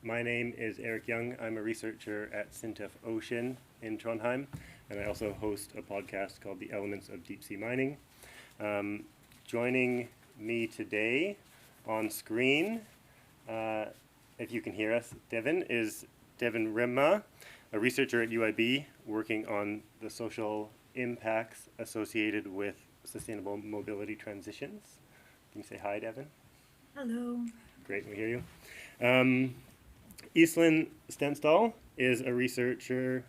My name is Eric Young. I'm a researcher at Sintef Ocean in Trondheim, and I also host a podcast called The Elements of Deep Sea Mining. Joining me today on screen, if you can hear us, is Devin Rimma, a researcher at UIB working on the social impacts associated with sustainable mobility transitions. Can you say hi, Devin? Hello. Great, we hear you. Iselin Stensdahl is a researcher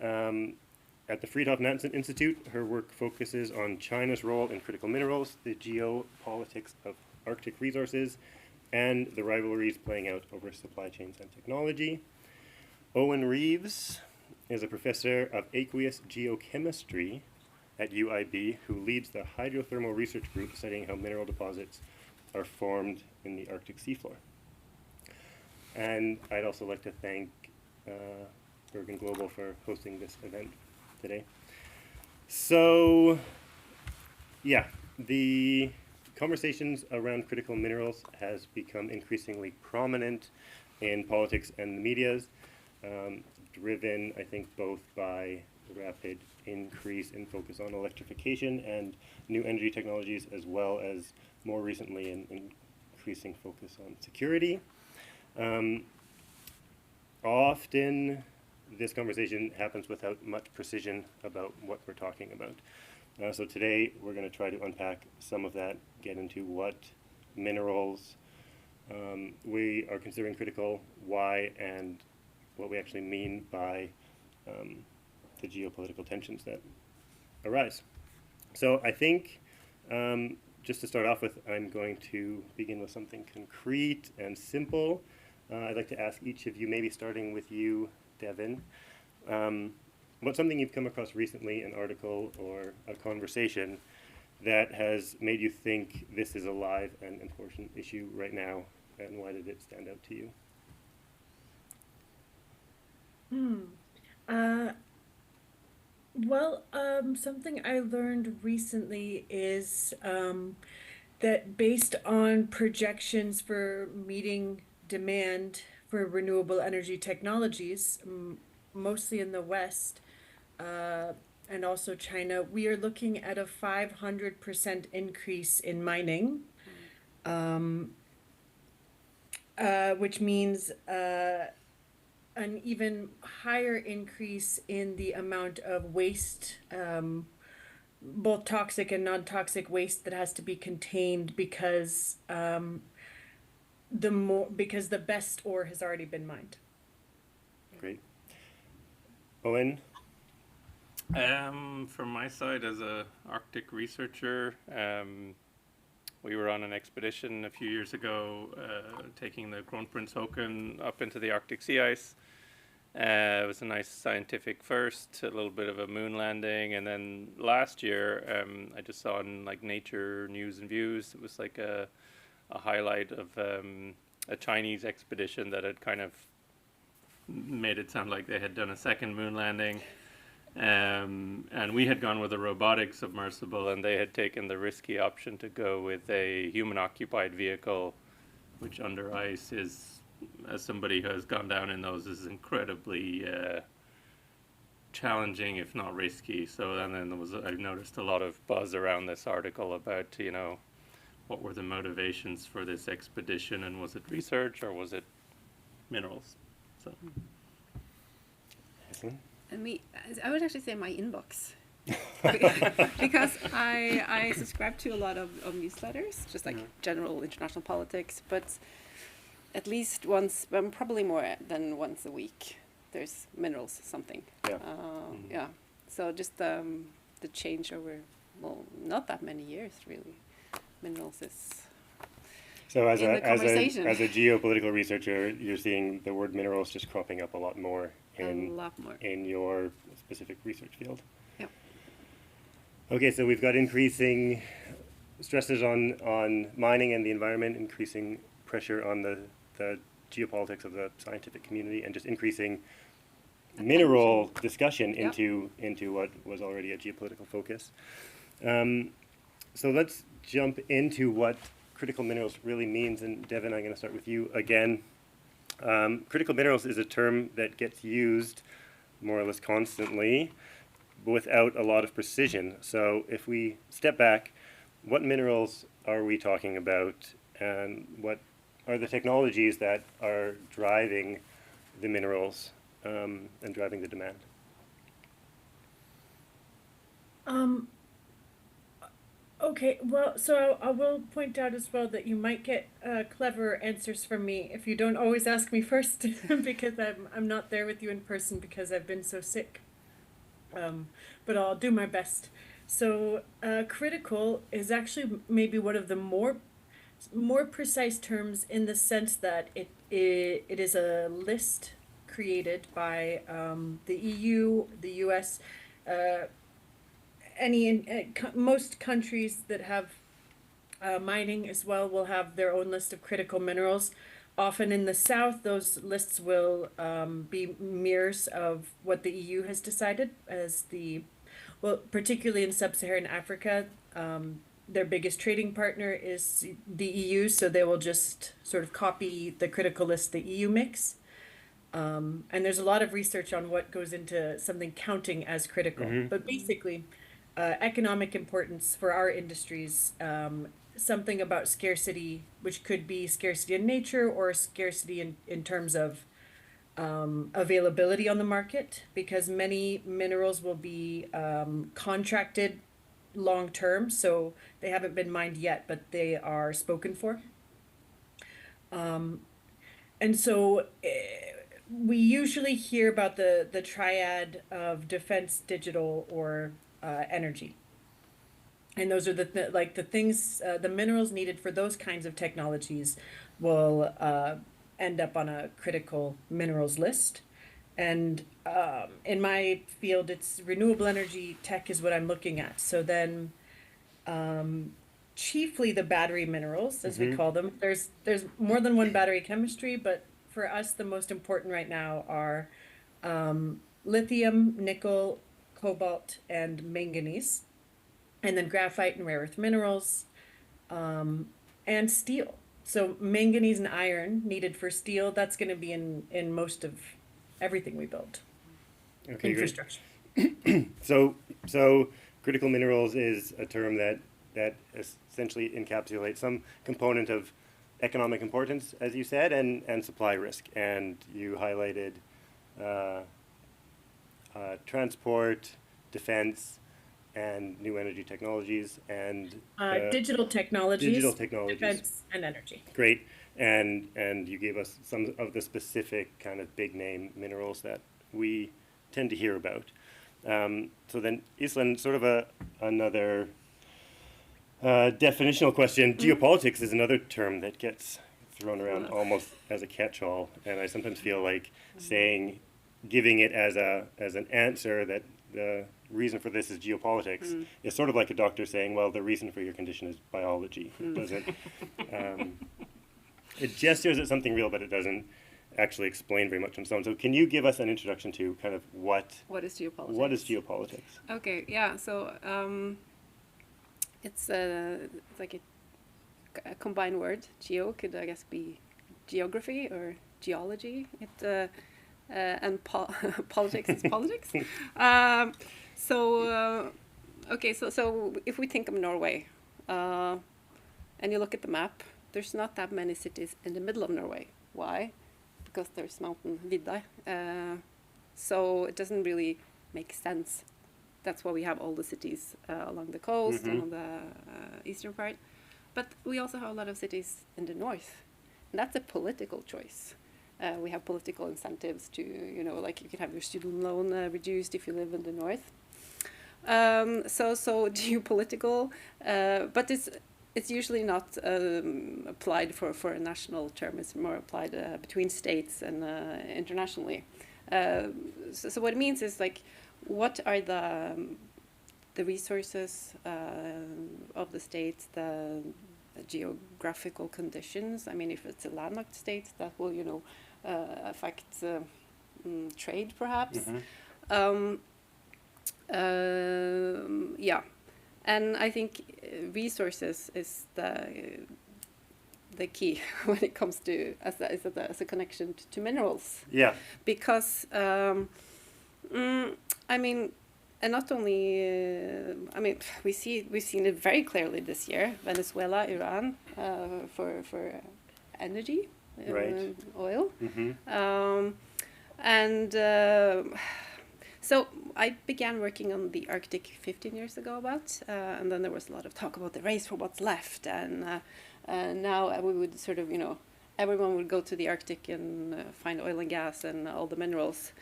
at the Fridtjof Nansen Institute. Her work focuses on China's role in critical minerals, the geopolitics of Arctic resources, and the rivalries playing out over supply chains and technology. Owen Reeves is a professor of aqueous geochemistry at UIB who leads the hydrothermal research group studying how mineral deposits are formed in the Arctic seafloor. And I'd also like to thank Bergen Global for hosting this event today. So, yeah, the conversations around critical minerals has become increasingly prominent in politics and the medias, driven, I think, both by the rapid increase in focus on electrification and new energy technologies, as well as more recently an increasing focus on security. Often this conversation happens without much precision about what we're talking about. So today we're going to try to unpack some of that, get into what minerals we are considering critical, why, and what we actually mean by the geopolitical tensions that arise. So I think just to start off with, I'm going to begin with something concrete and simple. I'd like to ask each of you, maybe starting with you, Devin, what's something you've come across recently, an article or a conversation that has made you think this is a live and important issue right now, and why did it stand out to you? Something I learned recently is that based on projections for meeting demand for renewable energy technologies, mostly in the West and also China, we are looking at a 500% increase in mining, which means an even higher increase in the amount of waste, both toxic and non-toxic waste that has to be contained because the best ore has already been mined. Great. Owen? From my side, as a Arctic researcher, we were on an expedition a few years ago, taking the Kronprinz up into the Arctic sea ice. It was a nice scientific first, a little bit of a moon landing, and then last year I just saw in like Nature News and Views, it was like a highlight of a Chinese expedition that had kind of made it sound like they had done a second moon landing. And we had gone with a robotic submersible, and they had taken the risky option to go with a human-occupied vehicle, which under ice is, as somebody who has gone down in those, is incredibly challenging, if not risky. So then I noticed a lot of buzz around this article about, what were the motivations for this expedition, and was it research or was it minerals? So. And I would actually say my inbox, because I subscribe to a lot of newsletters, just like general international politics, but at least once, probably more than once a week, there's minerals something. Yeah. So just the change over, not that many years really. Minerals is. So as a geopolitical researcher, you're seeing the word minerals just cropping up a lot more in your specific research field. Yep. Okay, so we've got increasing stresses on mining and the environment, increasing pressure on the geopolitics of the scientific community, and just increasing mineral discussion into what was already a geopolitical focus. So let's jump into what critical minerals really means. And Devin, I'm going to start with you again. Critical minerals is a term that gets used more or less constantly, but without a lot of precision. So if we step back, what minerals are we talking about, and what are the technologies that are driving the minerals and driving the demand? Okay, well, so I will point out as well that you might get clever answers from me if you don't always ask me first, because I'm not there with you in person because I've been so sick. But I'll do my best. So, critical is actually maybe one of the more precise terms in the sense that it is a list created by the EU, the US, uh, most countries that have mining as well will have their own list of critical minerals. Often in the south, those lists will be mirrors of what the EU has decided as well, particularly in sub-Saharan Africa. Their biggest trading partner is the EU, so they will just sort of copy the critical list the EU makes. And there's a lot of research on what goes into something counting as critical. But basically, economic importance for our industries, something about scarcity, which could be scarcity in nature or scarcity in terms of availability on the market, because many minerals will be contracted long term, so they haven't been mined yet, but they are spoken for. And so we usually hear about the triad of defense, digital, or energy. And those are the things, the minerals needed for those kinds of technologies will end up on a critical minerals list. And in my field, it's renewable energy tech is what I'm looking at. So then chiefly the battery minerals, as we call them. There's more than one battery chemistry, but for us, the most important right now are lithium, nickel, cobalt, and manganese, and then graphite and rare earth minerals, and steel. So manganese and iron needed for steel, that's going to be in most of everything we build. Okay, Infrastructure. great. So critical minerals is a term that essentially encapsulates some component of economic importance, as you said, and supply risk. And you highlighted transport, defense, and new energy technologies, and digital technologies, technologies, defense, and energy. Great. And you gave us some of the specific kind of big name minerals that we tend to hear about. So then, Island, sort of another definitional question. Geopolitics is another term that gets thrown around almost as a catch-all, and I sometimes feel like giving it as an answer that the reason for this is geopolitics is sort of like a doctor saying, well, the reason for your condition is biology. It doesn't. It gestures at something real, but it doesn't actually explain very much on its own. So can you give us an introduction to kind of what is geopolitics? What is geopolitics? Okay, yeah. So it's like a combined word. Geo could, I guess, be geography or geology. And politics is politics. Okay, so if we think of Norway, and you look at the map, there's not that many cities in the middle of Norway. Why? Because there's mountain Vidda. So it doesn't really make sense. That's why we have all the cities along the coast and on the eastern part. But we also have a lot of cities in the north. And that's a political choice. We have political incentives to, like you can have your student loan reduced if you live in the north. So geopolitical, but it's usually not applied for a national term. It's more applied between states and internationally. So what it means is like, what are the resources of the states, the geographical conditions? I mean, if it's a landlocked state, that will, affect trade, perhaps. Yeah, and I think resources is the the key when it comes to as a connection to minerals. Yeah. Because I mean, and not only I mean, we've seen it very clearly this year. Venezuela, Iran, for energy, Right. oil, Mm-hmm. and so I began working on the Arctic 15 years ago and then there was a lot of talk about the race for what's left, and now we would sort of, everyone would go to the Arctic and find oil and gas and all the minerals.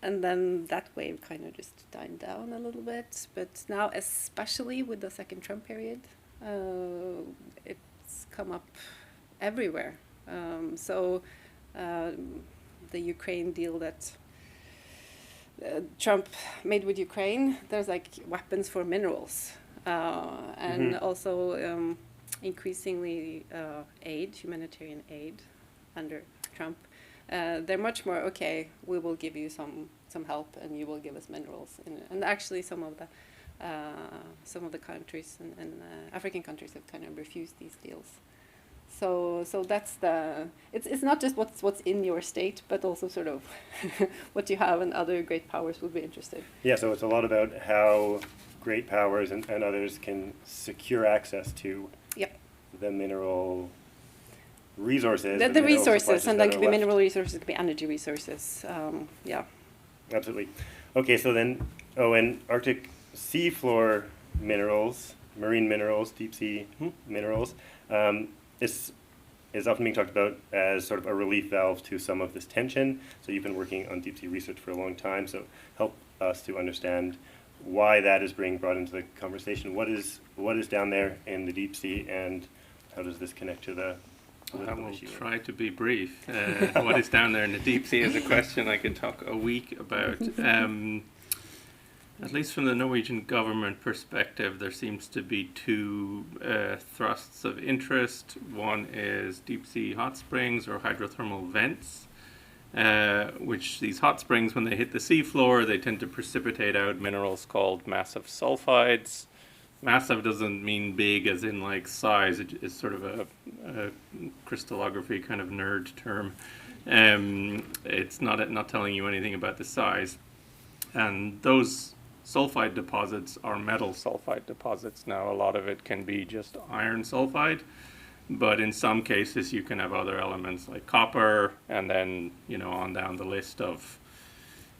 And then that wave kind of just died down a little bit. But now, especially with the second Trump period, it's come up everywhere. So the Ukraine deal that Trump made with Ukraine, there's like weapons for minerals. And also increasingly humanitarian aid under Trump. They're much more, okay, we will give you some help and you will give us minerals. And actually some of the countries and African countries have kind of refused these deals. So that's it's not just what's in your state, but also sort of what you have, and other great powers will be interested. Yeah, so it's a lot about how great powers and others can secure access to the mineral resources. The mineral resources, and then that could are be left. mineral resources, it could be energy resources. Absolutely. Okay, so then, and Arctic seafloor minerals, marine minerals, deep sea minerals, is often being talked about as sort of a relief valve to some of this tension. So you've been working on deep sea research for a long time, so help us to understand why that is being brought into the conversation. What is down there in the deep sea, and how does this connect to the I political will issue? try to be brief. What is down there in the deep sea is a question I can talk a week about. At least from the Norwegian government perspective, there seems to be two thrusts of interest. One is deep sea hot springs or hydrothermal vents, which these hot springs, when they hit the seafloor, they tend to precipitate out minerals called massive sulfides. Massive doesn't mean big as in like size. It's sort of a crystallography kind of nerd term. It's not telling you anything about the size. And those sulfide deposits are metal sulfide deposits. Now, a lot of it can be just iron sulfide, but in some cases you can have other elements like copper, and then, on down the list of,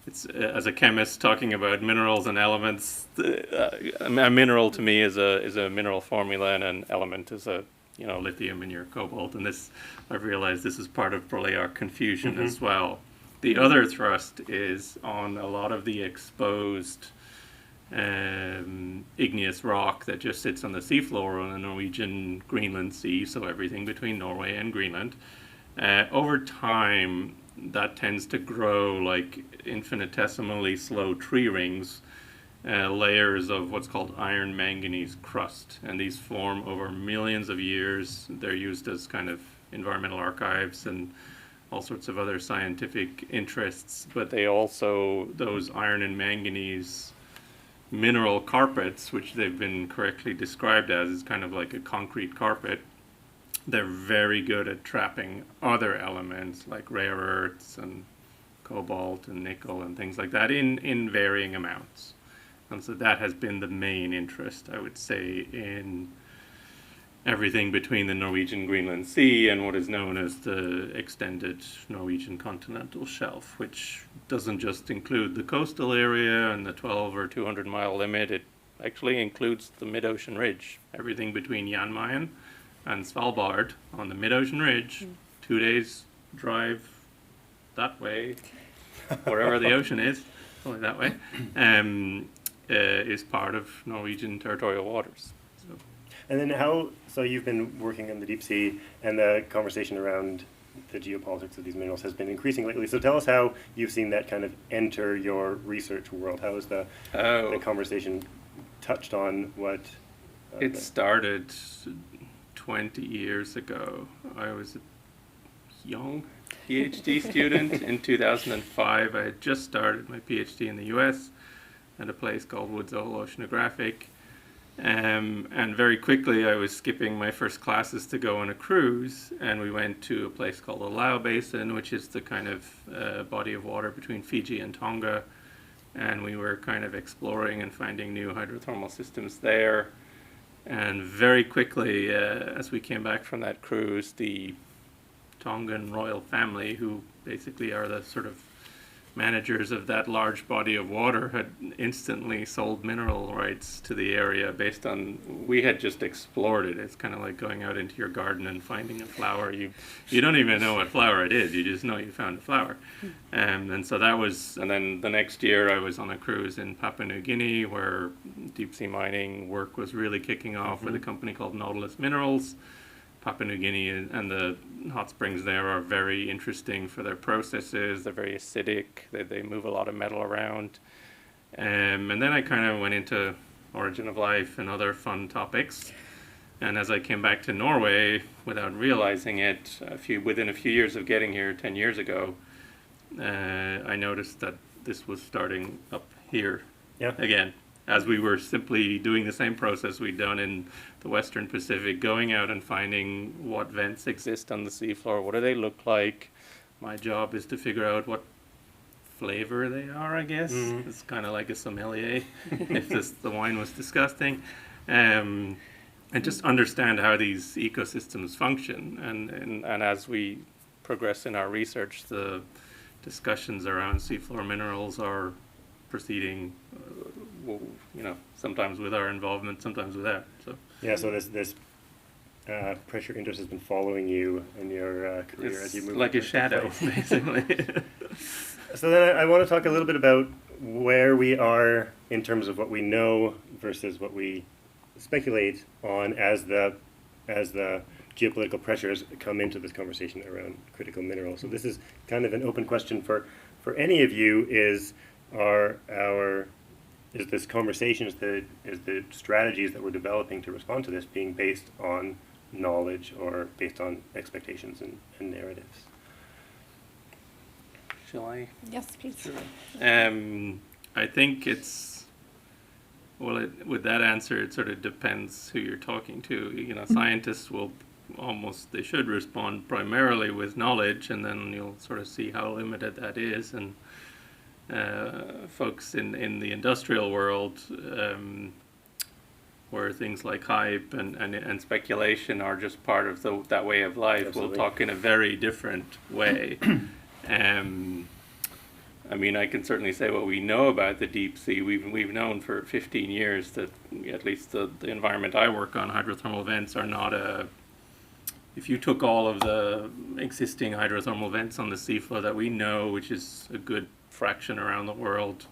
it's as a chemist talking about minerals and elements. A mineral to me is a mineral formula, and an element is a lithium in your cobalt. And this, I've realized this is part of probably our confusion as well. The other thrust is on a lot of the exposed igneous rock that just sits on the seafloor on the Norwegian Greenland Sea, so everything between Norway and Greenland. Over time, that tends to grow like infinitesimally slow tree rings, layers of what's called iron manganese crust, and these form over millions of years. They're used as kind of environmental archives and all sorts of other scientific interests, but they also, those iron and manganese mineral carpets, which they've been correctly described as, is kind of like a concrete carpet. They're very good at trapping other elements like rare earths and cobalt and nickel and things like that in varying amounts. And so that has been the main interest, I would say, in everything between the Norwegian Greenland Sea and what is known as the extended Norwegian continental shelf, which doesn't just include the coastal area and the 12 or 200 mile limit. It actually includes the mid-ocean ridge, everything between Jan Mayen and Svalbard on the mid-ocean ridge. 2 days drive that way, wherever the ocean is, only that way, is part of Norwegian territorial waters. So. And then so you've been working in the deep sea, and the conversation around the geopolitics of these minerals has been increasing lately. So tell us how you've seen that kind of enter your research world. How has the conversation touched on what? It started 20 years ago. I was a young PhD student in 2005. I had just started my PhD in the US at a place called Woods Hole Oceanographic. And very quickly, I was skipping my first classes to go on a cruise, and we went to a place called the Lao Basin, which is the kind of body of water between Fiji and Tonga. And we were kind of exploring and finding new hydrothermal systems there. And very quickly, as we came back from that cruise, the Tongan royal family, who basically are the sort of managers of that large body of water, had instantly sold mineral rights to the area based on, we had just explored it. It's kind of like going out into your garden and finding a flower. You don't even know what flower it is, you just know you found a flower. And so that was, and then the next year I was on a cruise in Papua New Guinea where deep sea mining work was really kicking off with a company called Nautilus Minerals. Papua New Guinea and the hot springs there are very interesting for their processes. They're very acidic. They move a lot of metal around. And then I kind of went into origin of life and other fun topics. And as I came back to Norway, without realizing it, within a few years of getting here 10 years ago, I noticed that this was starting up here again. As we were simply doing the same process we'd done in the Western Pacific, going out and finding what vents exist on the seafloor, what do they look like. My job is to figure out what flavor they are, I guess. It's kind of like a sommelier, if the wine was disgusting. And just understand how these ecosystems function. And as we progress in our research, the discussions around seafloor minerals are proceeding, sometimes with our involvement, sometimes without. So So this pressure interest has been following you in your career as you move. Like a shadow, basically. So then I want to talk a little bit about where we are in terms of what we know versus what we speculate on as the geopolitical pressures come into this conversation around critical minerals. So this is kind of an open question for any of you: is this conversation, is the strategies that we're developing to respond to this being based on knowledge or based on expectations and narratives? Shall I? Yes, please. Sure. I think with that answer, it sort of depends who you're talking to. Scientists will they should respond primarily with knowledge, and then you'll sort of see how limited that is. And folks in the industrial world, where things like hype and speculation are just part of that way of life, Absolutely. will talk in a very different way. I mean, I can certainly say what we know about the deep sea. We've known for 15 years that at least the environment I work on, hydrothermal vents are not if you took all of the existing hydrothermal vents on the seafloor that we know, which is a good fraction around the world,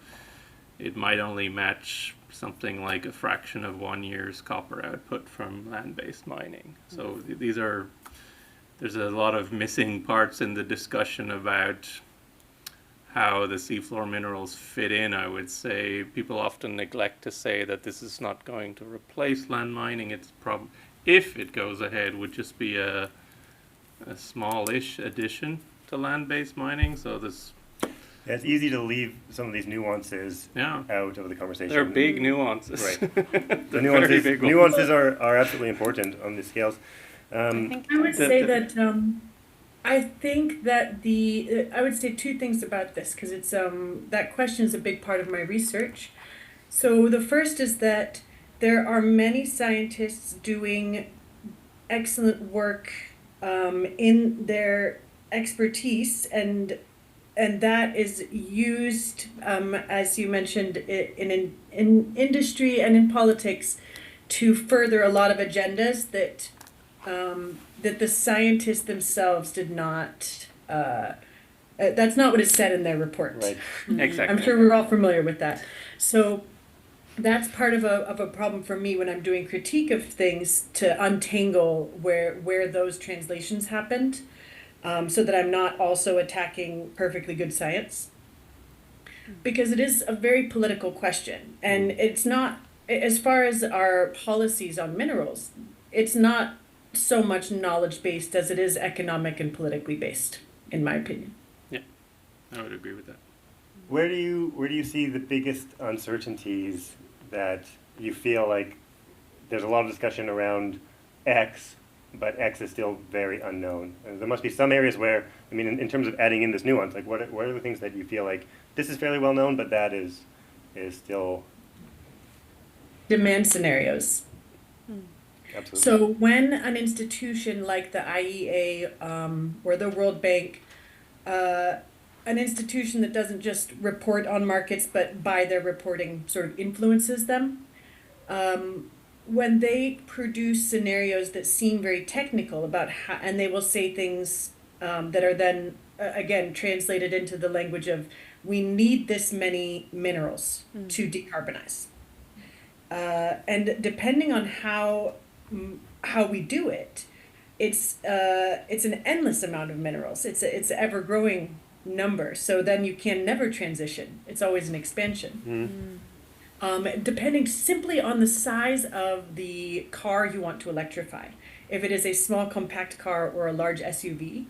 it might only match something like a fraction of 1 year's copper output from land-based mining. So there's a lot of missing parts in the discussion about how the seafloor minerals fit in. I would say people often neglect to say that this is not going to replace land mining. It's if it goes ahead, would just be a smallish addition to land-based mining. So It's easy to leave some of these nuances out of the conversation. They're big nuances. Right. The nuances, nuances are absolutely important on these scales. I would say that I would say two things about this, because it's that question is a big part of my research. So the first is that there are many scientists doing excellent work in their expertise, and that is used, as you mentioned, in industry and in politics to further a lot of agendas that the scientists themselves did not. That's not what is said in their report. Right. Exactly. I'm sure we're all familiar with that. So that's part of a problem for me when I'm doing critique of things, to untangle where those translations happened, so that I'm not also attacking perfectly good science, because it is a very political question, and it's not, as far as our policies on minerals, it's not so much knowledge based as it is economic and politically based, in my opinion. Yeah, I would agree with that. Where do you see the biggest uncertainties that you feel like there's a lot of discussion around X, but X is still very unknown. And there must be some areas where, I mean, in terms of adding in this nuance, like what are the things that you feel like this is fairly well known, but that is still Demand scenarios. absolutely. So when an institution like the IEA or the World Bank, an institution that doesn't just report on markets, but by their reporting sort of influences them, when they produce scenarios that seem very technical about how, and they will say things that are then again translated into the language of we need this many minerals to decarbonize, and depending on how we do it, it's an endless amount of minerals. It's an ever growing number. So then you can never transition. It's always an expansion. Depending simply on the size of the car you want to electrify. If it is a small compact car or a large SUV,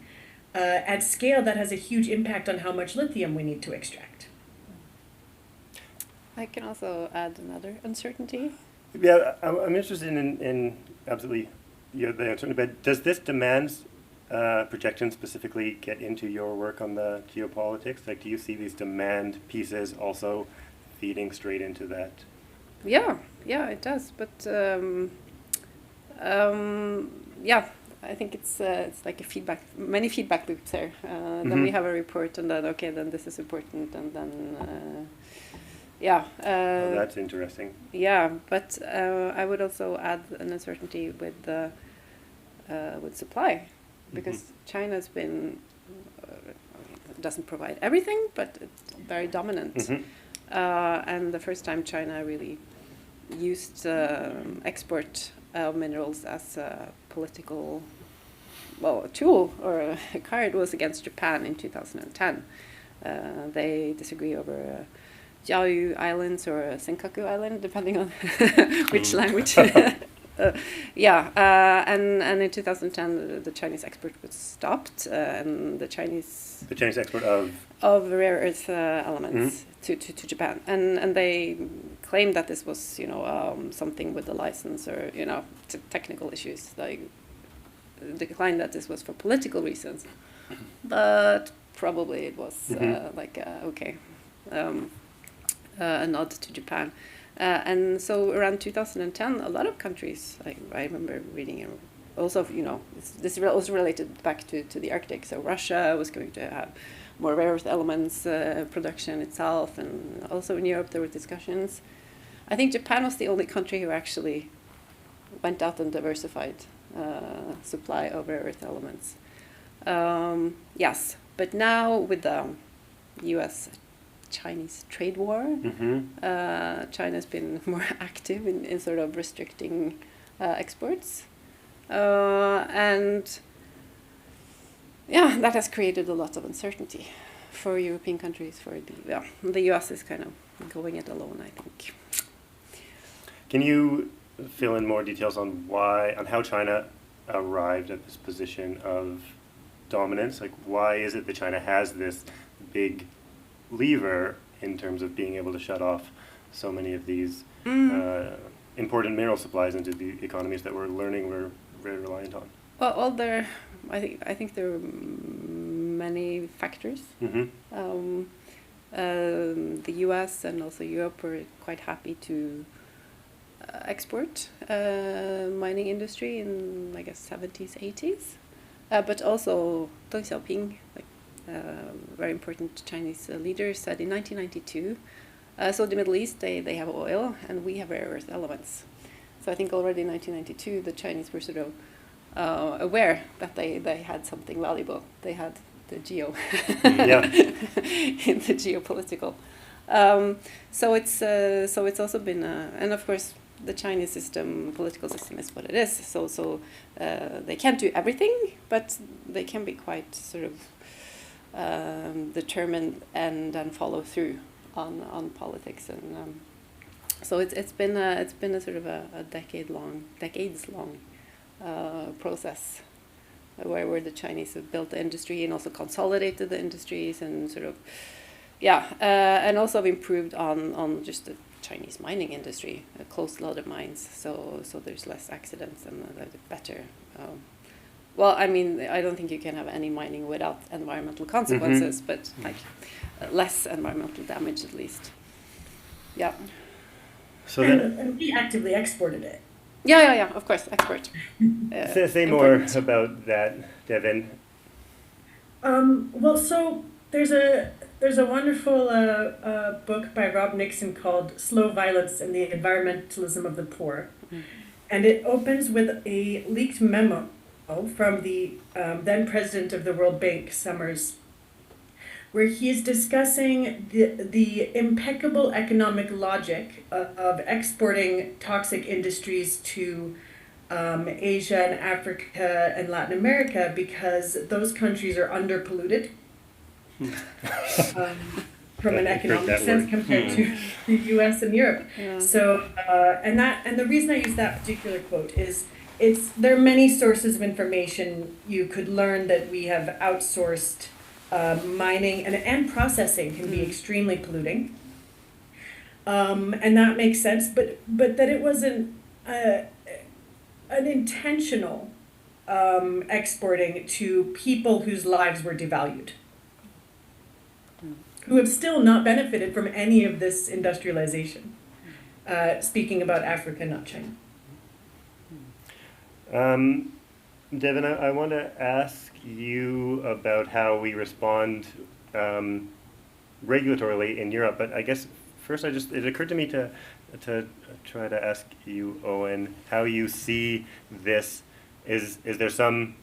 at scale that has a huge impact on how much lithium we need to extract. I can also add another uncertainty. Yeah, I'm interested in absolutely the uncertainty, but does this demand projection specifically get into your work on the geopolitics? Like, do you see these demand pieces also feeding straight into that? Yeah, it does. But yeah, I think it's like many feedback loops there. Then we have a report, and then then this is important, and then yeah. Oh, that's interesting. Yeah, but I would also add an uncertainty with supply, because China's been doesn't provide everything, but it's very dominant. And the first time China really used export of minerals as a political, a tool or a card was against Japan in 2010. They disagree over Jiaoyu Islands or Senkaku Island, depending on which language. And in 2010 the Chinese export was stopped, and the Chinese export of rare earth elements to Japan, and they claimed that this was something with the license or technical issues. Like declined that this was for political reasons, but probably it was a nod to Japan. And so around 2010, a lot of countries, I remember reading, also, this is also related back to the Arctic. So Russia was going to have more rare earth elements production itself, and also in Europe there were discussions. I think Japan was the only country who actually went out and diversified supply of rare earth elements. Yes, but now with the US-Chinese trade war, China's been more active in sort of restricting exports, and that has created a lot of uncertainty for European countries. The US is kind of going it alone, I think. Can you fill in more details on how China arrived at this position of dominance? Like, why is it that China has this big lever in terms of being able to shut off so many of these important mineral supplies into the economies that we're learning we're very reliant on? Well, I think there are many factors. The US and also Europe were quite happy to export mining industry in, I guess, 70s, 80s. But also Deng Xiaoping, very important Chinese leader, said in 1992, so the Middle East, they have oil and we have rare earth elements. So I think already in 1992 the Chinese were sort of aware that they had something valuable. They had the in the geopolitical. So it's also been and of course the Chinese political system is what it is. So they can't do everything, but they can be quite sort of determined and follow through on politics, and so it's been a sort of a decades long process where the Chinese have built the industry and also consolidated the industries and sort of and also have improved on just the Chinese mining industry, closed a lot of mines, so there's less accidents and better. Well, I mean, I don't think you can have any mining without environmental consequences, but like less environmental damage at least. Yeah. So and we actively exported it. Yeah, of course, export. say more about that, Devin. Well, so there's a wonderful book by Rob Nixon called "Slow Violence and the Environmentalism of the Poor," and it opens with a leaked memo from the then president of the World Bank, Summers, where he is discussing the impeccable economic logic of exporting toxic industries to Asia and Africa and Latin America because those countries are underpolluted from an economic sense compared to the U.S. and Europe. Yeah. So and the reason I use that particular quote is there are many sources of information you could learn that we have outsourced. Mining and processing can be extremely polluting, and that makes sense. But that it wasn't an intentional exporting to people whose lives were devalued, who have still not benefited from any of this industrialization. Speaking about Africa, not China. Devin, I want to ask you about how we respond regulatorily in Europe, but I guess first it occurred to me to try to ask you, Owen, how you see this. Is there some,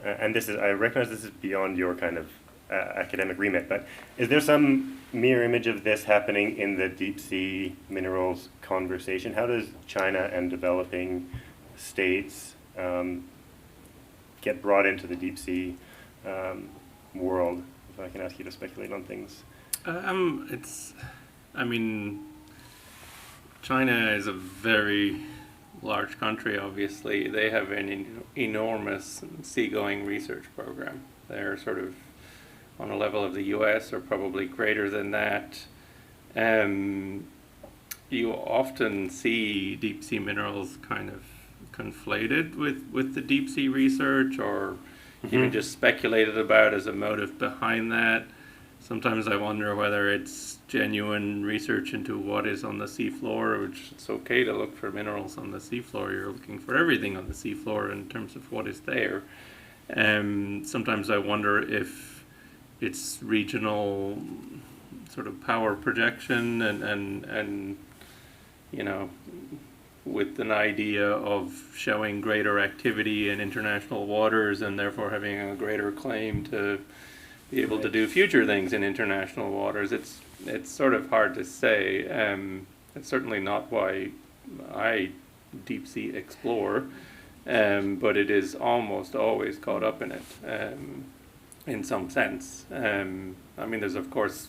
and I recognize this is beyond your kind of academic remit, but is there some mirror image of this happening in the deep sea minerals conversation? How does China and developing states get brought into the deep sea world? If I can ask you to speculate on things. China is a very large country, obviously. They have an enormous seagoing research program. They're sort of on a level of the US or probably greater than that. You often see deep sea minerals kind of conflated with the deep sea research, or even just speculated about as a motive behind that. Sometimes I wonder whether it's genuine research into what is on the seafloor, which it's okay to look for minerals on the seafloor. You're looking for everything on the seafloor in terms of what is there. Sometimes I wonder if it's regional sort of power projection and you know, with an idea of showing greater activity in international waters and therefore having a greater claim to be able to do future things in international waters. It's sort of hard to say. It's certainly not why I deep sea explore, but it is almost always caught up in it in some sense. I mean, there's of course,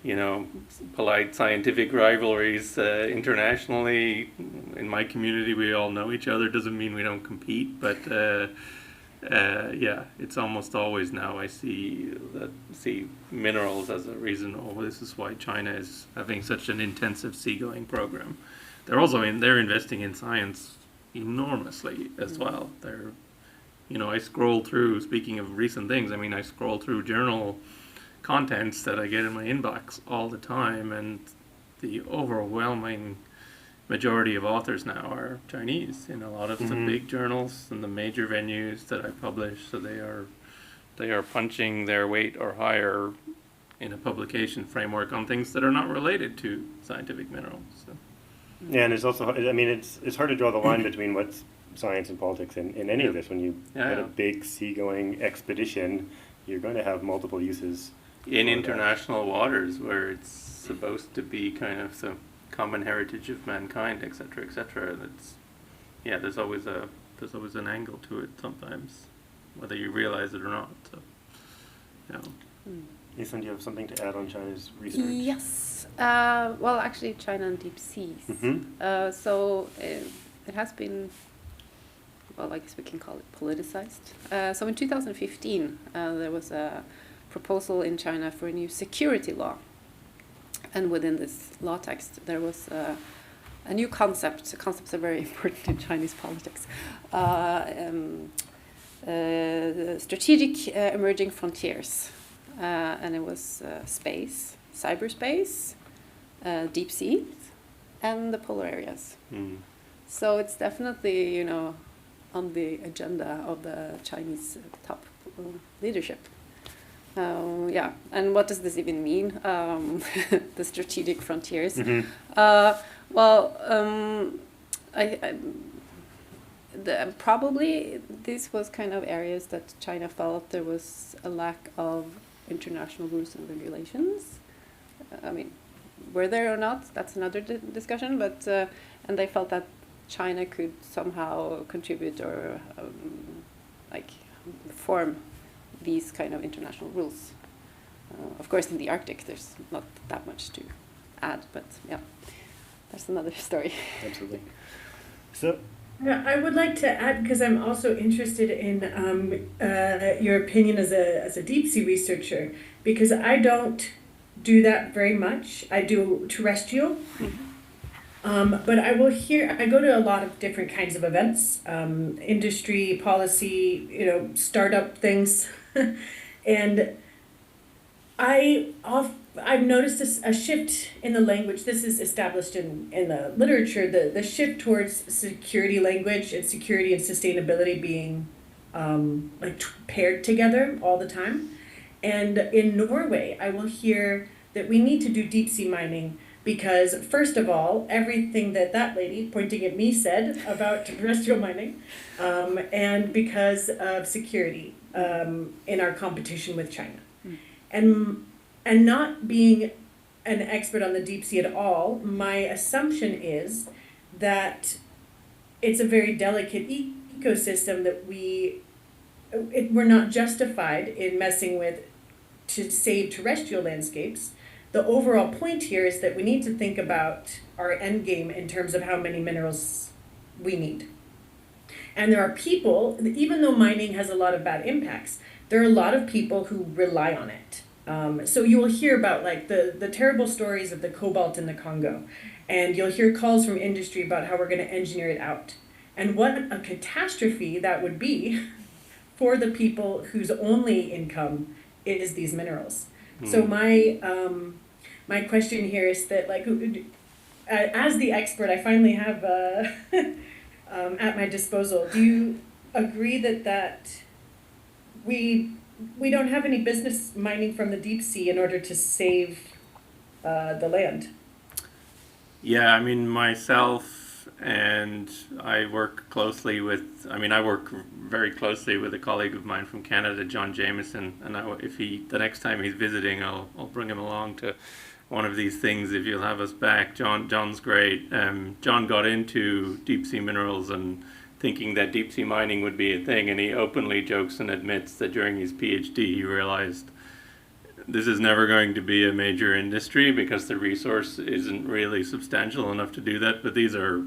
you know, polite scientific rivalries internationally. In my community, we all know each other. Doesn't mean we don't compete, but yeah, it's almost always now I see minerals as a reason. Oh, this is why China is having such an intensive seagoing program. They're also they're investing in science enormously as well. They're, you know, I scroll through. Speaking of recent things, I mean, I scroll through journal contents that I get in my inbox all the time, and the overwhelming majority of authors now are Chinese in a lot of the big journals and the major venues that I publish. So they are punching their weight or higher in a publication framework on things that are not related to scientific minerals. So. Yeah, and it's also, I mean, it's hard to draw the line between what's science and politics in any of this. When you get a big seagoing expedition, you're going to have multiple uses. In international waters where it's supposed to be kind of the common heritage of mankind, etc., etc. That's, there's always an angle to it sometimes, whether you realize it or not. So, you know. Ethan, do you have something to add on China's research? Yes. Well, actually, China and deep seas. So it has been, well, I guess we can call it politicized. So in 2015, there was a proposal in China for a new security law. And within this law text, there was a new concept. Concepts are very important in Chinese politics. Strategic emerging frontiers. And it was space, cyberspace, deep sea, and the polar areas. Mm. So it's definitely, you know, on the agenda of the Chinese top leadership. Yeah, and what does this even mean? The strategic frontiers. Mm-hmm. Probably this was kind of areas that China felt there was a lack of international rules and regulations. I mean, were there or not? That's another discussion. But and they felt that China could somehow contribute or like form these kind of international rules. Of course, in the Arctic, there's not that much to add, but yeah, that's another story. Absolutely. So, Yeah, I would like to add, because I'm also interested in your opinion as a deep sea researcher, because I don't do that very much. I do terrestrial. But I go to a lot of different kinds of events, industry, policy, you know, startup things. And I've noticed a shift in the language. This is established in the literature, the shift towards security language and security and sustainability being paired together all the time. And in Norway, I will hear that we need to do deep sea mining because, first of all, everything that lady pointing at me said about terrestrial mining, and because of security in our competition with China. And not being an expert on the deep sea at all, my assumption is that it's a very delicate ecosystem that we're not justified in messing with to save terrestrial landscapes. The overall point here is that we need to think about our end game in terms of how many minerals we need. And there are people, even though mining has a lot of bad impacts, there are a lot of people who rely on it. So you will hear about like the terrible stories of the cobalt in the Congo, and you'll hear calls from industry about how we're going to engineer it out. And what a catastrophe that would be for the people whose only income is these minerals. So my question here is that, like, as the expert I finally have at my disposal, do you agree that we don't have any business mining from the deep sea in order to save the land? Yeah, I mean, myself and I work closely with, I work very closely with a colleague of mine from Canada, John Jameson, and the next time he's visiting, I'll bring him along to one of these things if you'll have us back. John's great. John got into deep sea minerals and thinking that deep sea mining would be a thing, and he openly jokes and admits that during his PhD he realized this is never going to be a major industry because the resource isn't really substantial enough to do that, but these are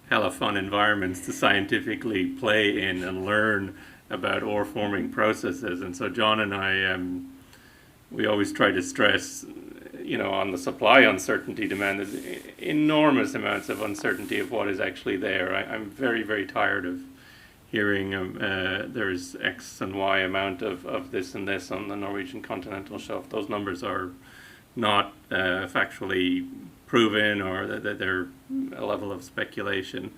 hella fun environments to scientifically play in and learn about ore forming processes. And so John and I, we always try to stress, on the supply uncertainty demand, there's enormous amounts of uncertainty of what is actually there. I'm very, very tired of hearing there's X and Y amount of this and this on the Norwegian continental shelf. Those numbers are not factually proven, or that they're a level of speculation.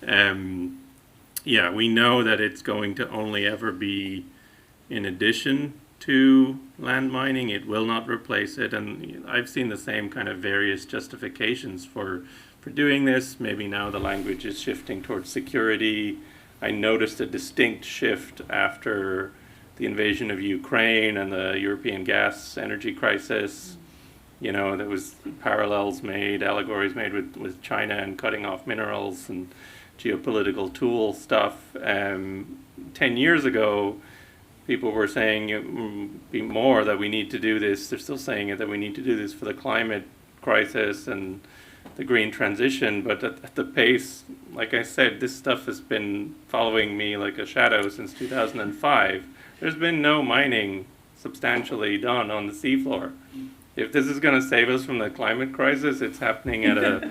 We know that it's going to only ever be in addition to land mining. It will not replace it, and I've seen the same kind of various justifications for doing this. Maybe now the language is shifting towards security. I noticed a distinct shift after the invasion of Ukraine and the European gas energy crisis. There was parallels made, allegories made with China and cutting off minerals and geopolitical tool stuff. 10 years ago, people were saying more that we need to do this. They're still saying it, that we need to do this for the climate crisis and the green transition. But at the pace, like I said, this stuff has been following me like a shadow since 2005. There's been no mining substantially done on the seafloor. if this is going to save us from the climate crisis, it's happening at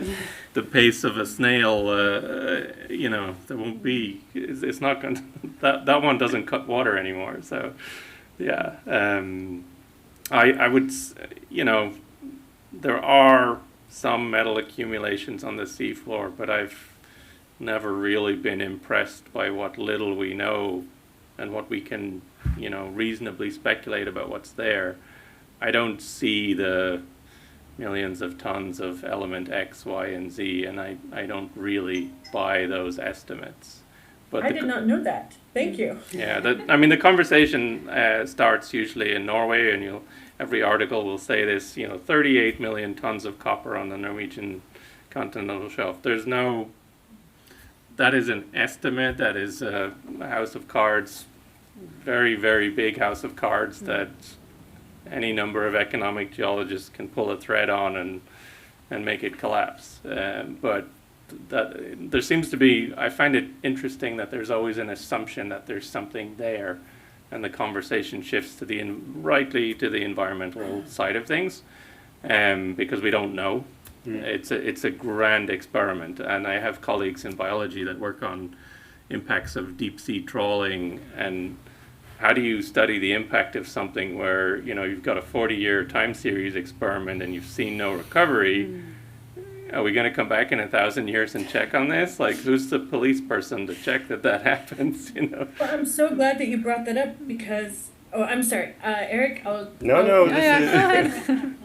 the pace of a snail. There won't be. It's not going to. That one doesn't cut water anymore. So, yeah. I would. There are some metal accumulations on the seafloor, but I've never really been impressed by what little we know and what we can, reasonably speculate about what's there. I don't see the millions of tons of element X, Y, and Z, and I don't really buy those estimates. But I did not know that. Thank you. Yeah, the conversation starts usually in Norway, and every article will say this, 38 million tons of copper on the Norwegian continental shelf. That is an estimate, that is a house of cards, very, very big house of cards that any number of economic geologists can pull a thread on and make it collapse. But there seems to be, I find it interesting that there's always an assumption that there's something there, and the conversation shifts rightly to the environmental side of things, because we don't know. It's a grand experiment, and I have colleagues in biology that work on impacts of deep sea trawling, and how do you study the impact of something where you've got a 40-year time series experiment and you've seen no recovery? Are we going to come back in 1,000 years and check on this? Like, who's the police person to check that happens? Well, I'm so glad that you brought that up because. Oh, I'm sorry, Eric. No. Go ahead.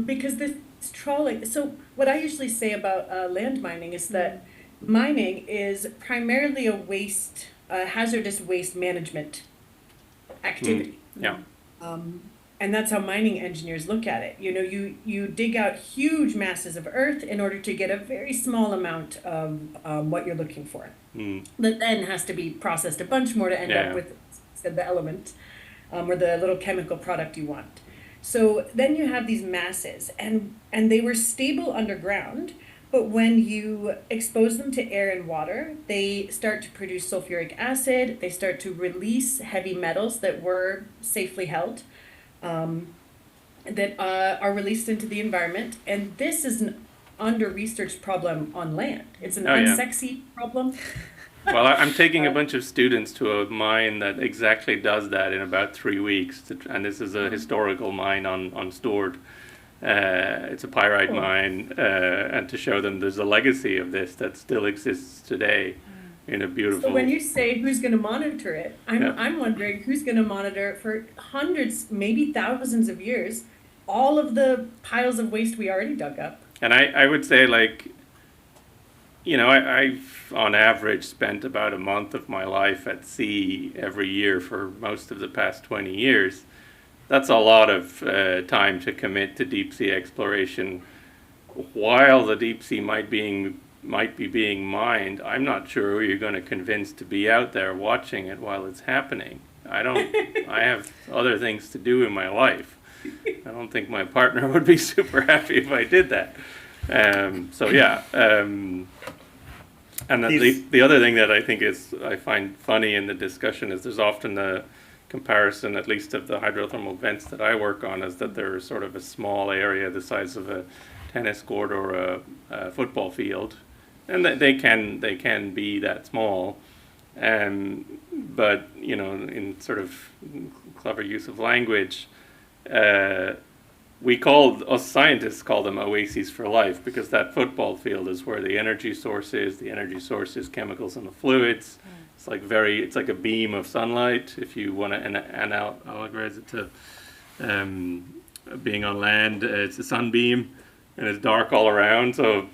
Because this trawling. So what I usually say about land mining is that mining is primarily a hazardous waste management activity. Yeah. And that's how mining engineers look at it. You dig out huge masses of earth in order to get a very small amount of what you're looking for. That then has to be processed a bunch more to end up with the element or the little chemical product you want. So then you have these masses, and they were stable underground, but when you expose them to air and water, they start to produce sulfuric acid, they start to release heavy metals that were safely held, that are released into the environment. And this is an under-researched problem on land. It's an unsexy problem. Well, I'm taking a bunch of students to a mine that exactly does that in about 3 weeks, and this is a historical mine on Stord. It's a pyrite mine, and to show them there's a legacy of this that still exists today in a beautiful. So when you say who's going to monitor it, I'm wondering who's going to monitor it for hundreds, maybe thousands of years, all of the piles of waste we already dug up. And I would say, I've on average spent about a month of my life at sea every year for most of the past 20 years. That's a lot of time to commit to deep sea exploration. While the deep sea might be being mined, I'm not sure who you're going to convince to be out there watching it while it's happening. I have other things to do in my life. I don't think my partner would be super happy if I did that. And the other thing that I find funny in the discussion is there's often the comparison, at least of the hydrothermal vents that I work on, is that they're sort of a small area the size of a tennis court or a football field, and they can be that small, but in sort of clever use of language, us scientists call them oases for life, because that football field is where the energy source is. The energy source is chemicals in the fluids. It's like a beam of sunlight. If you want to allegorize it to being on land, it's a sunbeam, and it's dark all around. So,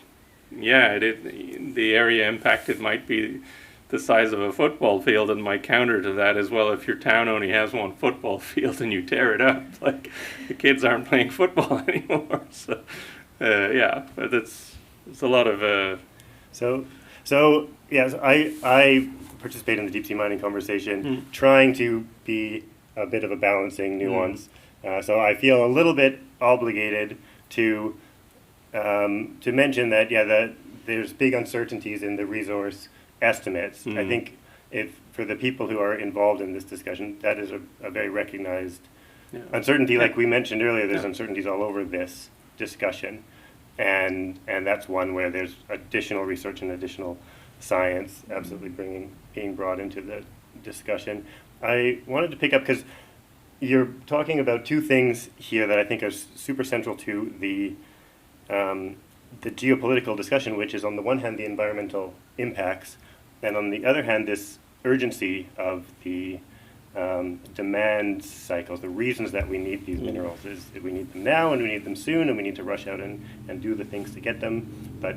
the area impacted might be the size of a football field, and my counter to that is, well, if your town only has one football field and you tear it up, like, the kids aren't playing football anymore. So, but it's a lot of. So yes, I participate in the deep sea mining conversation, trying to be a bit of a balancing nuance. So I feel a little bit obligated to mention that that there's big uncertainties in the resource estimates. I think for the people who are involved in this discussion, that is a very recognized uncertainty, like we mentioned earlier, there's Yeah. uncertainties all over this discussion. And that's one where there's additional research and additional science absolutely being brought into the discussion. I wanted to pick up, because you're talking about two things here that I think are super central to the geopolitical discussion, which is on the one hand the environmental impacts, and on the other hand this urgency of the demand cycles. The reasons that we need these minerals is that we need them now, and we need them soon, and we need to rush out and do the things to get them. But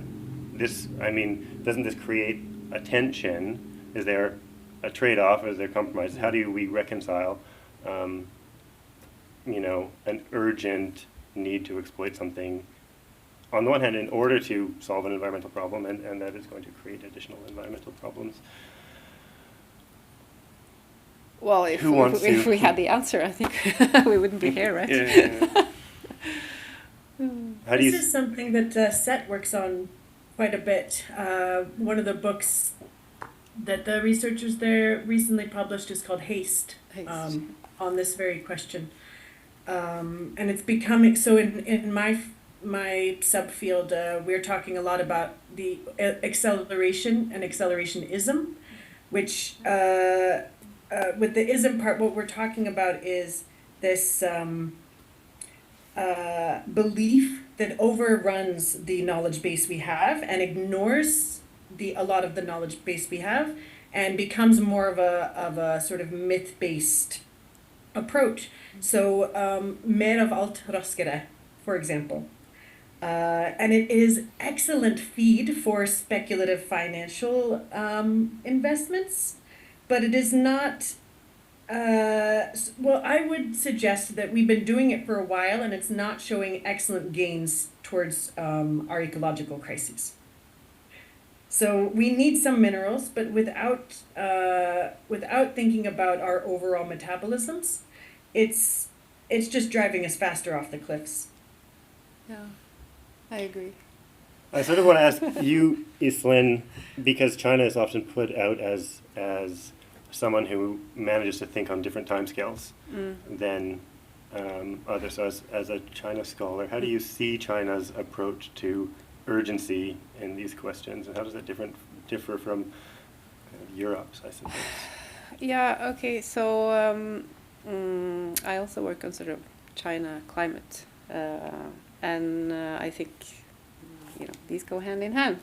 this, I mean, doesn't this create a tension? Is there a trade-off? Is there compromise? How do we reconcile, an urgent need to exploit something on the one hand in order to solve an environmental problem, and that is going to create additional environmental problems? Well, if we had the answer, I think we wouldn't be here, right? Yeah. How do you This is something that SET works on quite a bit. One of the books that the researchers there recently published is called Haste, Haste. on this very question. And it's becoming, so in my subfield, we're talking a lot about the acceleration and accelerationism, which with the ism part, what we're talking about is this belief that overruns the knowledge base we have and ignores a lot of the knowledge base we have, and becomes more of a sort of myth-based approach. So Mer av alt raskere, for example. And it is excellent feed for speculative financial investments, but it is not, well, I would suggest that we've been doing it for a while and it's not showing excellent gains towards our ecological crises. So we need some minerals, but without thinking about our overall metabolisms, it's just driving us faster off the cliffs. Yeah, I agree. I sort of want to ask you, Iselin, because China is often put out as someone who manages to think on different timescales than others. So as a China scholar, how do you see China's approach to urgency in these questions, and how does that differ from Europe's, I suppose? Yeah, okay, so I also work on sort of China climate, and I think these go hand in hand,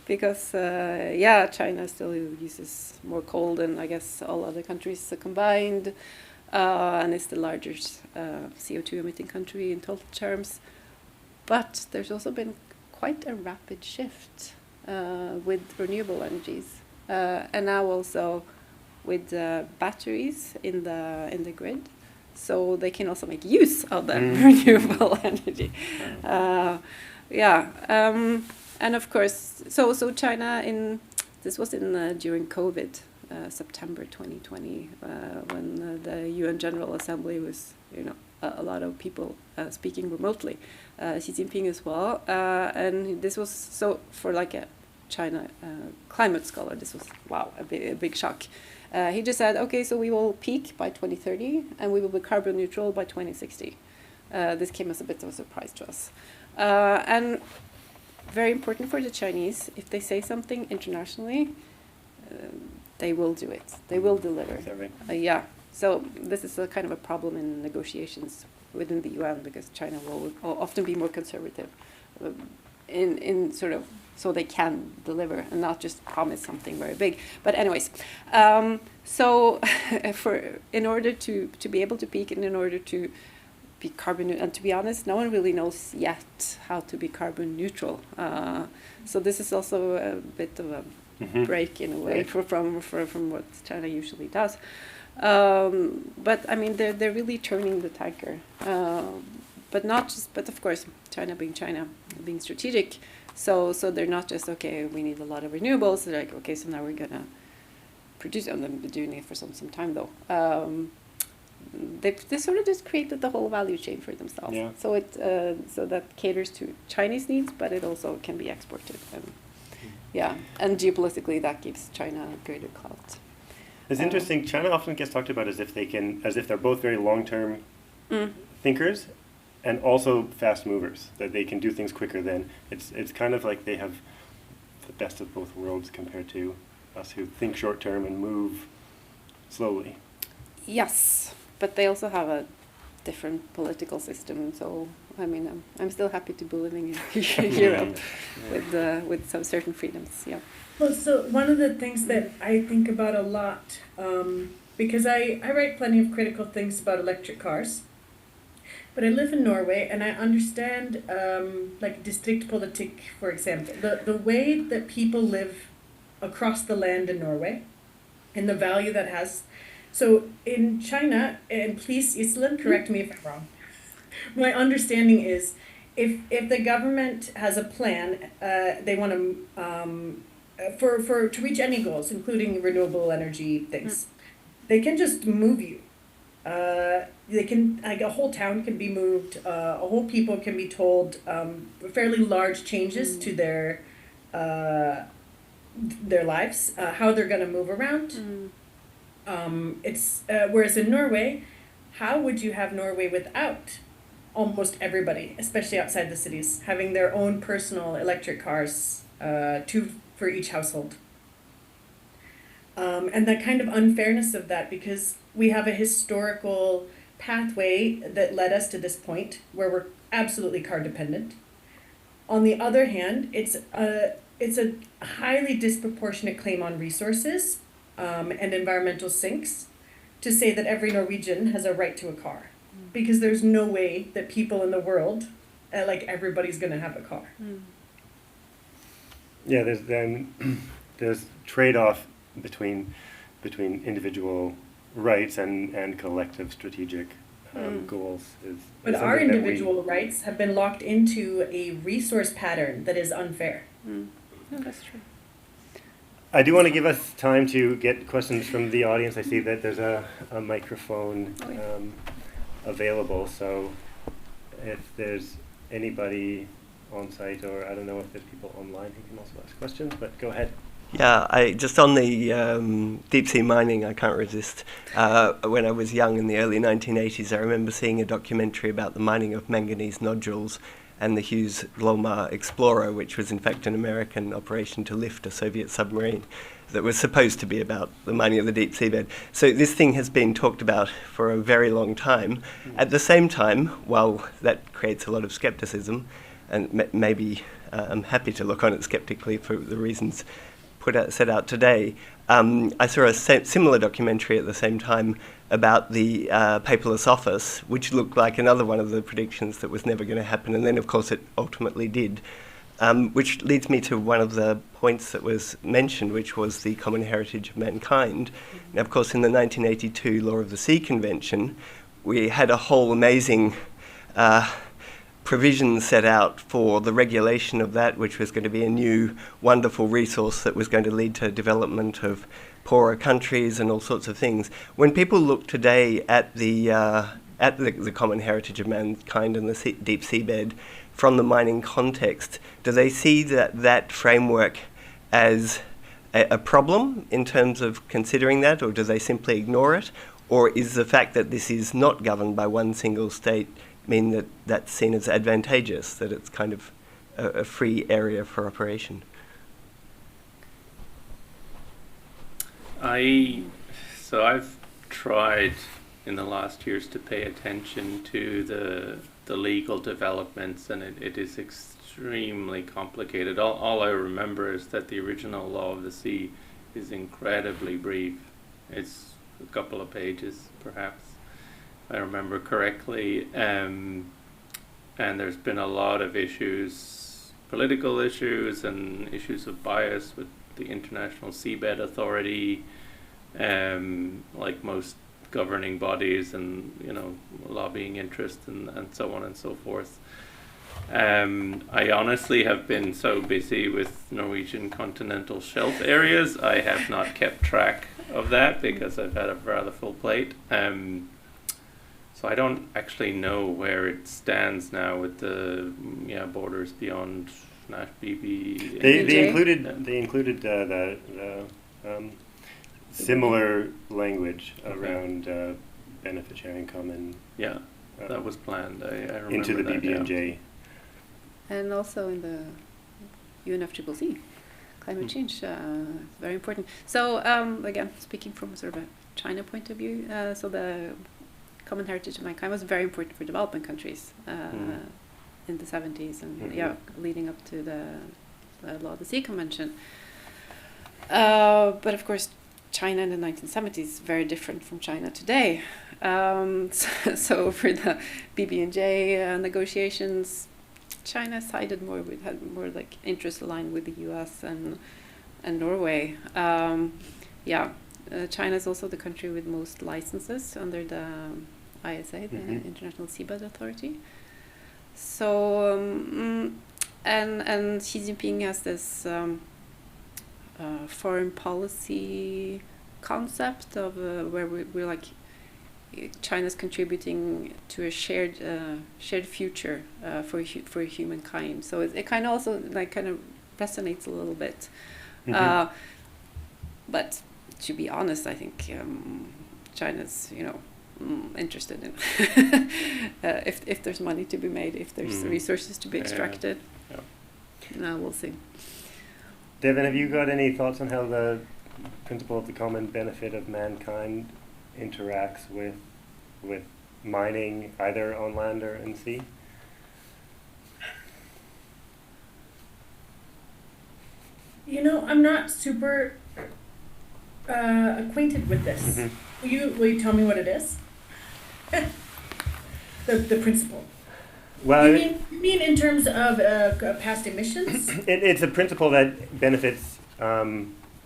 because China still uses more coal than I guess all other countries combined, and it's the largest CO2 emitting country in total terms. But there's also been quite a rapid shift with renewable energies, and now also with batteries in the grid, so they can also make use of the renewable energy. And of course, so China this was during COVID, September 2020, when the UN General Assembly was a lot of people speaking remotely. Xi Jinping as well, and this was so for like a China climate scholar. This was a big shock. He just said, okay, so we will peak by 2030 and we will be carbon neutral by 2060. This came as a bit of a surprise to us, and very important for the Chinese. If they say something internationally, they will do it. They will deliver. So this is a kind of a problem in negotiations within the UN, because China will often be more conservative in sort of, so they can deliver and not just promise something very big. But anyways, so in order to be able to peak and in order to be carbon neutral, and to be honest, no one really knows yet how to be carbon neutral. So this is also a bit of a break in a way from what China usually does. But I mean, they're really turning the tanker, but of course, China being strategic, so they're not just, okay, we need a lot of renewables. They're like, okay, so now we're gonna produce them. They've been doing it for some time though. They sort of just created the whole value chain for themselves. Yeah. So so that caters to Chinese needs, but it also can be exported. And geopolitically, that gives China greater clout. It's interesting. China often gets talked about as if they're both very long-term thinkers, and also fast movers. That they can do things quicker than it's kind of like they have the best of both worlds compared to us who think short-term and move slowly. Yes, but they also have a different political system. So I mean, I'm still happy to be living in Europe with some certain freedoms. Yeah. Well, so one of the things that I think about a lot, because I write plenty of critical things about electric cars, but I live in Norway and I understand like districtspolitikk, for example, the way that people live across the land in Norway and the value that has. So in China, and please, Iselin, correct me if I'm wrong, my understanding is if the government has a plan, they want to to reach any goals, including renewable energy things, they can just move you. They can, like, a whole town can be moved. A whole people can be told fairly large changes to their lives, how they're going to move around. It's whereas in Norway, how would you have Norway without almost everybody, especially outside the cities, having their own personal electric cars, two for each household? And that kind of unfairness of that, because we have a historical pathway that led us to this point where we're absolutely car dependent. On the other hand, it's a highly disproportionate claim on resources and environmental sinks to say that every Norwegian has a right to a car, because there's no way that people in the world, like everybody's going to have a car. Yeah, there's trade-off between individual rights and collective strategic goals. But our individual rights have been locked into a resource pattern that is unfair. No, that's true. I do want to give us time to get questions from the audience. I see that there's a microphone available, so if there's anybody on site, or I don't know if there's people online who can also ask questions, but go ahead. Yeah, I just on the deep sea mining, I can't resist. When I was young in the early 1980s, I remember seeing a documentary about the mining of manganese nodules and the Hughes Glomar Explorer, which was in fact an American operation to lift a Soviet submarine that was supposed to be about the mining of the deep seabed. So this thing has been talked about for a very long time. At the same time, while that creates a lot of skepticism, and maybe I'm happy to look on it skeptically for the reasons set out today, I saw a similar documentary at the same time about the paperless office, which looked like another one of the predictions that was never going to happen, and then of course it ultimately did, which leads me to one of the points that was mentioned, which was the common heritage of mankind. Now, of course, in the 1982 Law of the Sea Convention, we had a whole amazing provision set out for the regulation of that, which was going to be a new wonderful resource that was going to lead to development of poorer countries and all sorts of things. When people look today at the common heritage of mankind and the deep seabed from the mining context, do they see that framework as a problem in terms of considering that, or do they simply ignore it? Or is the fact that this is not governed by one single state mean that that's seen as advantageous, that it's kind of a free area for operation? I've tried in the last years to pay attention to the legal developments, and it is extremely complicated. All I remember is that the original Law of the Sea is incredibly brief. It's a couple of pages, perhaps, if I remember correctly. And there's been a lot of issues, political issues and issues of bias with the International Seabed Authority, like most governing bodies, and lobbying interest and so on and so forth. I honestly have been so busy with Norwegian continental shelf areas, I have not kept track of that because I've had a rather full plate. So I don't actually know where it stands now with the borders beyond Nash BB. They included the similar language around benefit sharing common Yeah, that was planned. I remember into the that, BB&J. And also in the UNFCCC, climate change, very important. So again, speaking from sort of a China point of view, so the Common Heritage of Mankind was very important for developing countries in the 70s and leading up to the Law of the Sea Convention. But of course, China in the 1970s is very different from China today. So for the BB&J negotiations, China sided more with, had more like interests aligned with the US and Norway. China is also the country with most licenses under the ISA, the International Seabed Authority. So and Xi Jinping has this foreign policy concept of where we're like China's contributing to a shared future for humankind. So it kind of also like kind of resonates a little bit. But to be honest, I think China's interested in if there's money to be made, if there's resources to be extracted. We'll see. Devin, have you got any thoughts on how the principle of the common benefit of mankind interacts with mining either on land or in sea? I'm not super acquainted with this. Will you tell me what it is? the principle. Well, you mean in terms of past emissions? It's a principle that benefits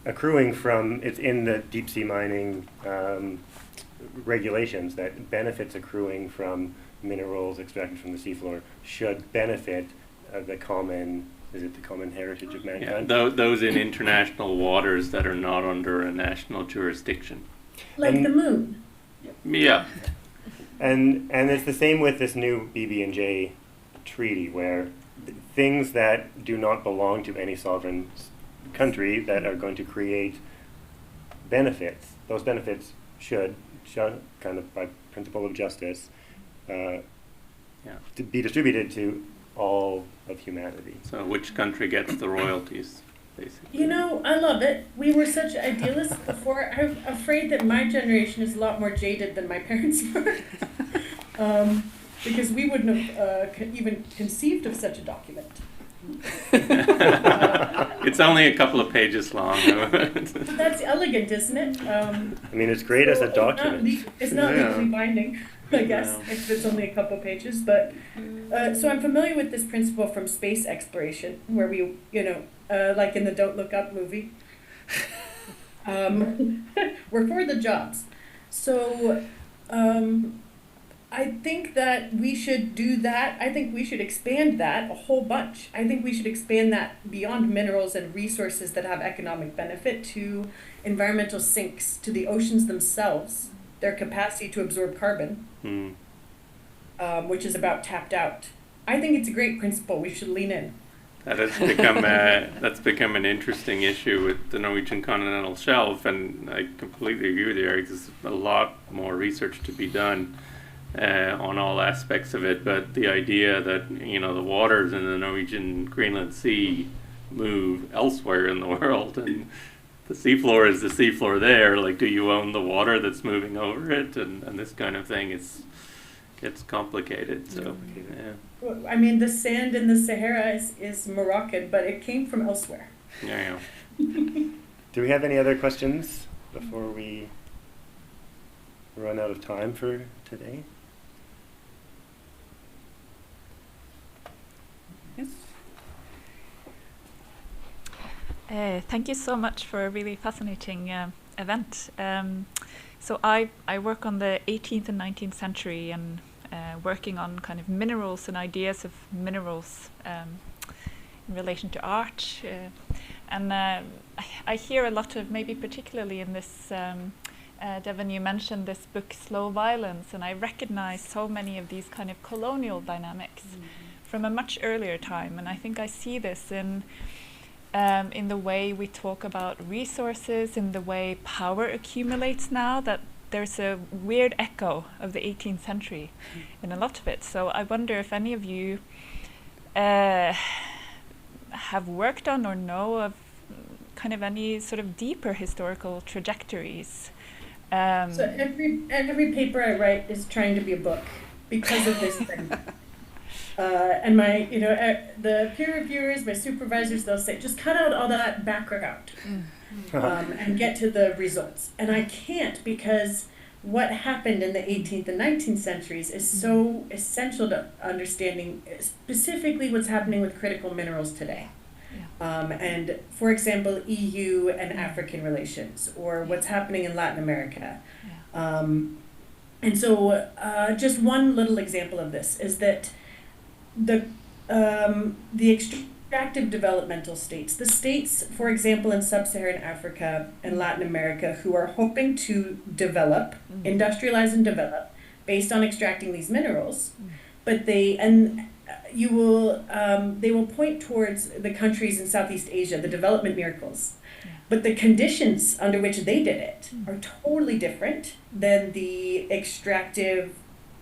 accruing from, it's in the deep sea mining regulations, that benefits accruing from minerals extracted from the seafloor should benefit the common heritage of mankind? Yeah, those in international waters that are not under a national jurisdiction. Like the moon. Yeah. And it's the same with this new BB&J treaty, where things that do not belong to any sovereign country that are going to create benefits, those benefits should kind of by principle of justice to be distributed to all of humanity. So which country gets the royalties, basically? I love it. We were such idealists before. I'm afraid that my generation is a lot more jaded than my parents were. Because we wouldn't have even conceived of such a document. It's only a couple of pages long. That's elegant, isn't it? It's great as a document. It's not legally binding, I guess, if it's only a couple of pages. But so I'm familiar with this principle from space exploration, where we, like in the Don't Look Up movie, we're for the jobs. So I think that we should do that. I think we should expand that a whole bunch. I think we should expand that beyond minerals and resources that have economic benefit to environmental sinks, to the oceans themselves, their capacity to absorb carbon, which is about tapped out. I think it's a great principle. We should lean in. That has become that's become an interesting issue with the Norwegian continental shelf, and I completely agree with you, Eric. There's a lot more research to be done on all aspects of it, but the idea that the waters in the Norwegian Greenland Sea move elsewhere in the world, and the seafloor is the seafloor there. Like, do you own the water that's moving over it, and this kind of thing? Gets complicated. So Well, the sand in the Sahara is Moroccan, but it came from elsewhere. Yeah. Do we have any other questions before we run out of time for today? Thank you so much for a really fascinating event. So I work on the 18th and 19th century and working on kind of minerals and ideas of minerals in relation to art. And I hear a lot of, maybe particularly in this, Devin, you mentioned this book, Slow Violence, and I recognize so many of these kind of colonial dynamics from a much earlier time. And I think I see this in in the way we talk about resources, in the way power accumulates now, that there's a weird echo of the 18th century in a lot of it. So I wonder if any of you have worked on or know of kind of any sort of deeper historical trajectories. So every paper I write is trying to be a book because of this thing. And my, the peer reviewers, my supervisors, they'll say, just cut out all that background and get to the results. And I can't, because what happened in the 18th and 19th centuries is so essential to understanding specifically what's happening with critical minerals today. And for example, EU and African relations, or what's happening in Latin America. And so just one little example of this is that the extractive developmental states, the states, for example, in sub-Saharan Africa and Latin America, who are hoping to develop, industrialize and develop based on extracting these minerals, but they will point towards the countries in Southeast Asia, the development miracles. But the conditions under which they did it are totally different than the extractive,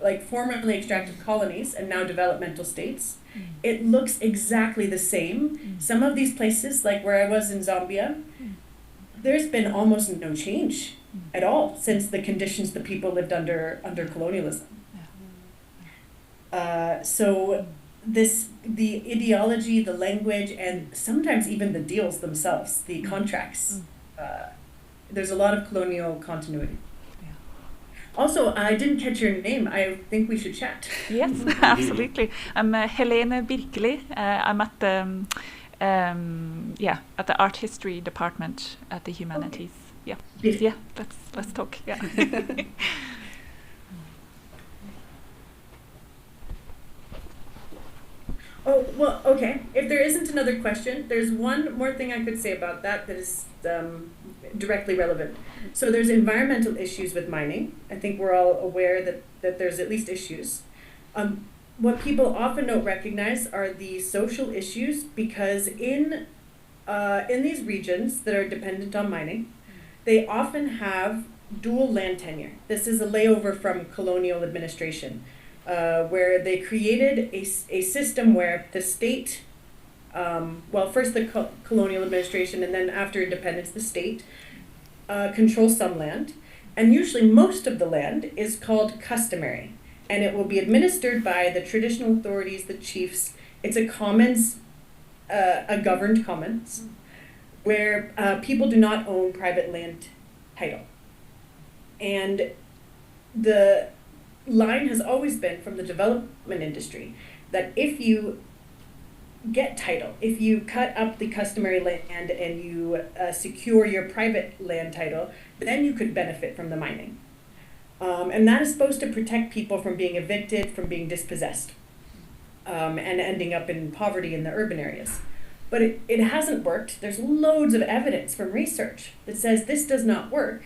like formerly extractive colonies and now developmental states. It looks exactly the same. Some of these places, like where I was in Zambia, there's been almost no change at all since the conditions the people lived under colonialism. So the ideology, the language, and sometimes even the deals themselves, the contracts, there's a lot of colonial continuity. Also, I didn't catch your name. I think we should chat. Yes, absolutely. I'm Helene Birkeli. I'm at the at the art history department at the humanities. Okay. Yeah. Let's talk. Yeah. Oh, well, okay. If there isn't another question, there's one more thing I could say about that is directly relevant. So there's environmental issues with mining. I think we're all aware that there's at least issues. What people often don't recognize are the social issues, because in these regions that are dependent on mining, they often have dual land tenure. This is a layover from colonial administration. Where they created a system where the state, first the colonial administration, and then after independence, the state controls some land. And usually most of the land is called customary. And it will be administered by the traditional authorities, the chiefs. It's a commons, a governed commons, where people do not own private land title. And the line has always been from the development industry that if you get title, if you cut up the customary land and you secure your private land title, then you could benefit from the mining. And that is supposed to protect people from being evicted, from being dispossessed, and ending up in poverty in the urban areas. But it hasn't worked. There's loads of evidence from research that says this does not work.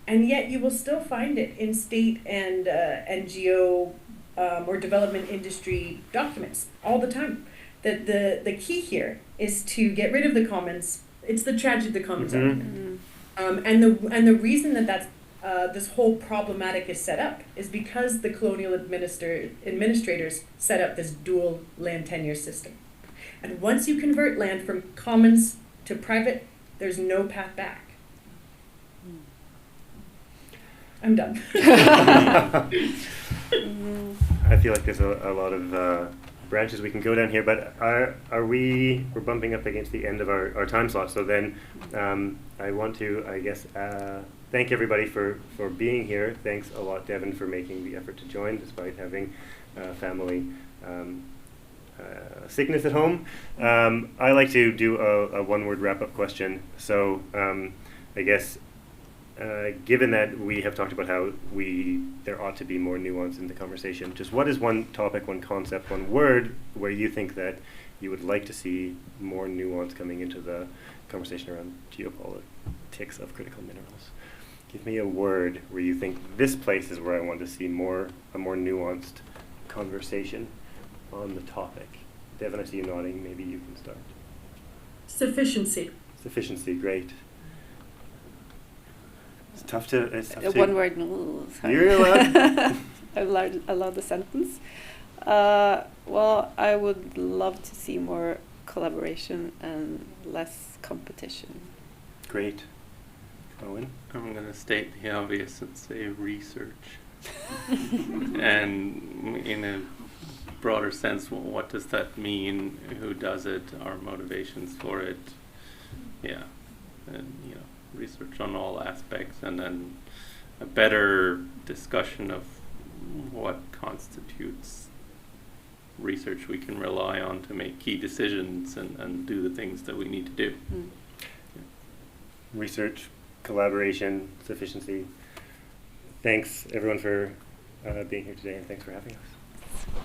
And yet you will still find it in state and NGO or development industry documents all the time. That the key here is to get rid of the commons. It's the tragedy of the commons argument. And the reason that's this whole problematic is set up is because the colonial administrators set up this dual land tenure system. And once you convert land from commons to private, there's no path back. I'm done. I feel like there's a lot of branches we can go down here, but we're bumping up against the end of our time slot, so then I want to, I guess, thank everybody for being here. Thanks a lot, Devin, for making the effort to join despite having family sickness at home. I like to do a one-word wrap-up question, so I guess given that we have talked about how there ought to be more nuance in the conversation, just what is one topic, one concept, one word where you think that you would like to see more nuance coming into the conversation around geopolitics of critical minerals? Give me a word where you think this place is where I want to see a more nuanced conversation on the topic. Devin, I see you nodding. Maybe you can start. Sufficiency. Sufficiency, great. It's tough to. One word. No, sorry. You're allowed. allowed the sentence. Well, I would love to see more collaboration and less competition. Great. Owen? I'm going to state the obvious and say research. And in a broader sense, what does that mean? Who does it? Our motivations for it? Yeah. And, research on all aspects, and then a better discussion of what constitutes research we can rely on to make key decisions and do the things that we need to do. Research, collaboration, sufficiency. Thanks everyone for being here today, and thanks for having us.